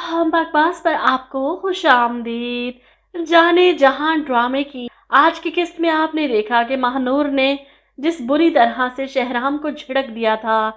हम बकवास पर आपको खुश आमदीद। जाने जहां ड्रामे की आज की किस्त में आपने देखा कि महानूर ने जिस बुरी तरह से शहराम को झिड़क दिया था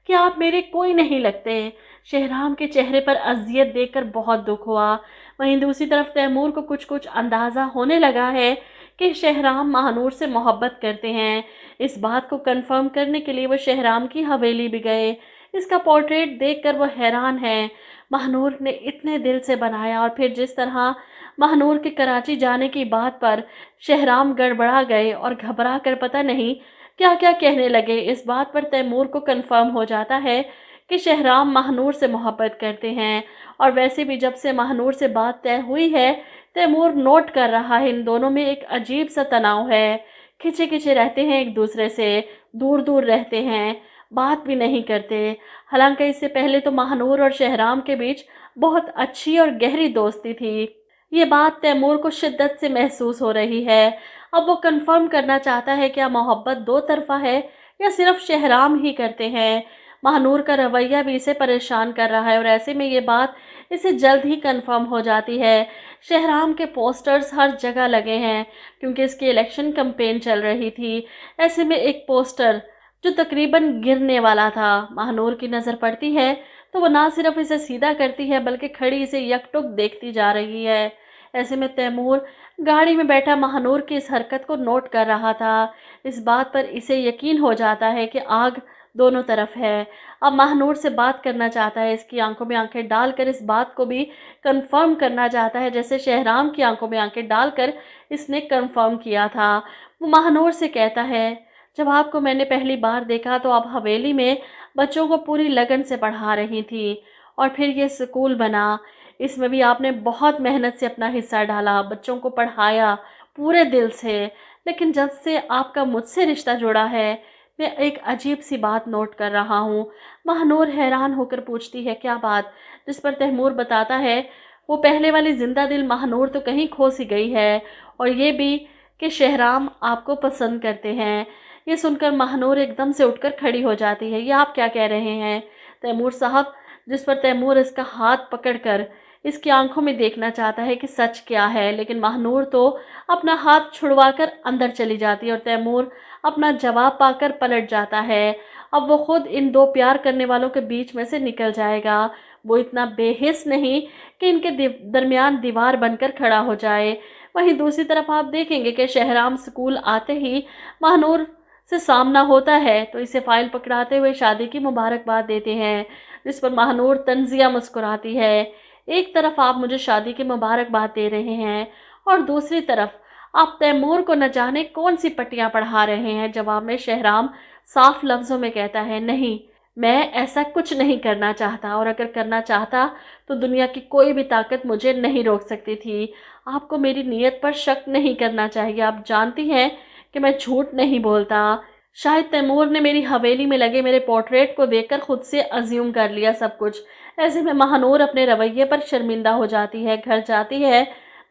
कि आप मेरे कोई नहीं लगते। शहराम के चेहरे पर अजियत देखकर बहुत दुख हुआ। वहीं दूसरी तरफ तैमूर को कुछ कुछ अंदाज़ा होने लगा है कि शहराम महानूर से मोहब्बत करते हैं। इस बात को कंफर्म करने के लिए वो शहराम की हवेली भी गए। इसका पोर्ट्रेट देखकर वो हैरान है। महानूर ने इतने दिल से बनाया और फिर जिस तरह महानूर के कराची जाने की बात पर शहराम गड़बड़ा गए और घबरा कर पता नहीं क्या क्या कहने लगे। इस बात पर तैमूर को कंफर्म हो जाता है कि शहराम महानूर से मोहब्बत करते हैं। और वैसे भी जब से महानूर से बात तय हुई है, तैमूर नोट कर रहा है इन दोनों में एक अजीब सा तनाव है। खिंचे खिंचे रहते हैं, एक दूसरे से दूर दूर रहते हैं, बात भी नहीं करते। हालांकि इससे पहले तो महानूर और शहराम के बीच बहुत अच्छी और गहरी दोस्ती थी। ये बात तैमूर को शिद्दत से महसूस हो रही है। अब वो कंफर्म करना चाहता है क्या मोहब्बत दो तरफा है या सिर्फ शहराम ही करते हैं। महानूर का रवैया भी इसे परेशान कर रहा है और ऐसे में ये बात इसे जल्द ही कंफर्म हो जाती है। शहराम के पोस्टर्स हर जगह लगे हैं क्योंकि इसकी इलेक्शन कैंपेन चल रही थी। ऐसे में एक पोस्टर जो तकरीबन गिरने वाला था, महानूर की नज़र पड़ती है तो वो ना सिर्फ इसे सीधा करती है बल्कि खड़ी इसे यकटुक देखती जा रही है। ऐसे में तैमूर गाड़ी में बैठा महानूर की इस हरकत को नोट कर रहा था। इस बात पर इसे यकीन हो जाता है कि आग दोनों तरफ है। अब महानूर से बात करना चाहता है, इसकी आंखों में आंखें डालकर इस बात को भी कंफर्म करना चाहता है जैसे शहराम की आंखों में आंखें डालकर इसने कंफर्म किया था। वो महानूर से कहता है, जब आपको मैंने पहली बार देखा तो आप हवेली में बच्चों को पूरी लगन से पढ़ा रही थी और फिर ये स्कूल बना। इसमें भी आपने बहुत मेहनत से अपना हिस्सा डाला, बच्चों को पढ़ाया पूरे दिल से। लेकिन जब से आपका मुझसे रिश्ता जुड़ा है, मैं एक अजीब सी बात नोट कर रहा हूँ। महानूर हैरान होकर पूछती है, क्या बात? जिस पर तैमूर बताता है, वो पहले वाली जिंदा दिल महानूर तो कहीं खो सी गई है और ये भी कि शहराम आपको पसंद करते हैं। ये सुनकर महानूर एकदम से उठकर खड़ी हो जाती है। ये आप क्या कह रहे हैं तैमूर साहब? जिस पर तैमूर इसका हाथ पकड़कर इसकी आंखों में देखना चाहता है कि सच क्या है, लेकिन महानूर तो अपना हाथ छुड़वाकर अंदर चली जाती है और तैमूर अपना जवाब पाकर पलट जाता है। अब वो खुद इन दो प्यार करने वालों के बीच में से निकल जाएगा। वो इतना बेहिस नहीं कि इनके दरमियान दीवार बनकर खड़ा हो जाए। वहीं दूसरी तरफ आप देखेंगे कि शहराम स्कूल आते ही महानूर से सामना होता है तो इसे फाइल पकड़ाते हुए शादी की मुबारकबाद देते हैं, जिस पर महानूर तंजिया मुस्कुराती है। एक तरफ आप मुझे शादी की मुबारकबाद दे रहे हैं और दूसरी तरफ आप तैमूर को न जाने कौन सी पट्टियां पढ़ा रहे हैं। जवाब में शहराम साफ लफ्ज़ों में कहता है, नहीं, मैं ऐसा कुछ नहीं करना चाहता और अगर करना चाहता तो दुनिया की कोई भी ताकत मुझे नहीं रोक सकती थी। आपको मेरी नीयत पर शक नहीं करना चाहिए। आप जानती हैं कि मैं झूठ नहीं बोलता। शायद तैमूर ने मेरी हवेली में लगे मेरे पोर्ट्रेट को देखकर खुद से अज्यूम कर लिया सब कुछ। ऐसे में महानूर अपने रवैये पर शर्मिंदा हो जाती है, घर जाती है,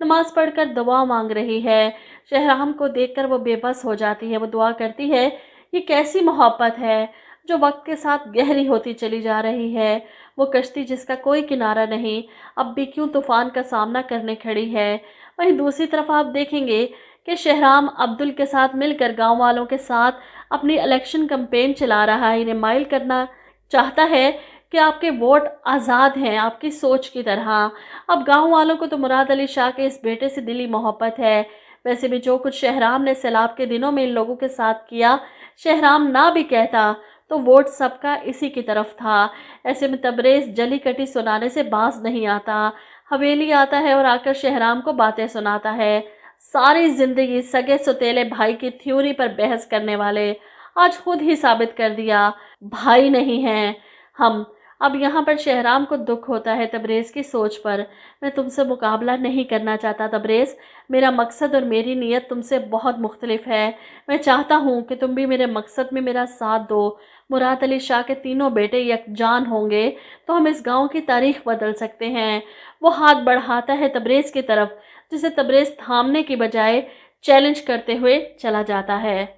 नमाज पढ़कर दुआ मांग रही है। शहराम को देखकर वो बेबस हो जाती है। वो दुआ करती है, ये कैसी मोहब्बत है जो वक्त के साथ गहरी होती चली जा रही है। वो कश्ती जिसका कोई किनारा नहीं, अब भी क्यों तूफान का सामना करने खड़ी है। वहीं दूसरी तरफ आप देखेंगे कि शहराम अब्दुल के साथ मिलकर गांव वालों के साथ अपनी इलेक्शन कैंपेन चला रहा है। इन्हें माइल करना चाहता है कि आपके वोट आज़ाद हैं, आपकी सोच की तरह। अब गांव वालों को तो मुराद अली शाह के इस बेटे से दिली मोहब्बत है। वैसे भी जो कुछ शहराम ने सैलाब के दिनों में इन लोगों के साथ किया, शहराम ना भी कहता तो वोट सबका इसी की तरफ था। ऐसे में तबरेज़ जली कटी सुनाने से बाज नहीं आता। हवेली आता है और आकर शहराम को बातें सुनाता है। सारी ज़िंदगी सगे सौतेले भाई की थ्योरी पर बहस करने वाले आज खुद ही साबित कर दिया भाई नहीं हैं हम। अब यहाँ पर शहराम को दुख होता है तबरेज़ की सोच पर। मैं तुमसे मुकाबला नहीं करना चाहता तबरेज़, मेरा मकसद और मेरी नीयत तुमसे बहुत मुख्तलिफ है। मैं चाहता हूँ कि तुम भी मेरे मकसद में मेरा साथ दो। मुराद अली शाह के तीनों बेटे यकजान होंगे तो हम इस गांव की तारीख बदल सकते हैं। वो हाथ बढ़ाता है तबरेज़ की तरफ, जिसे तबरेज़ थामने की बजाय चैलेंज करते हुए चला जाता है।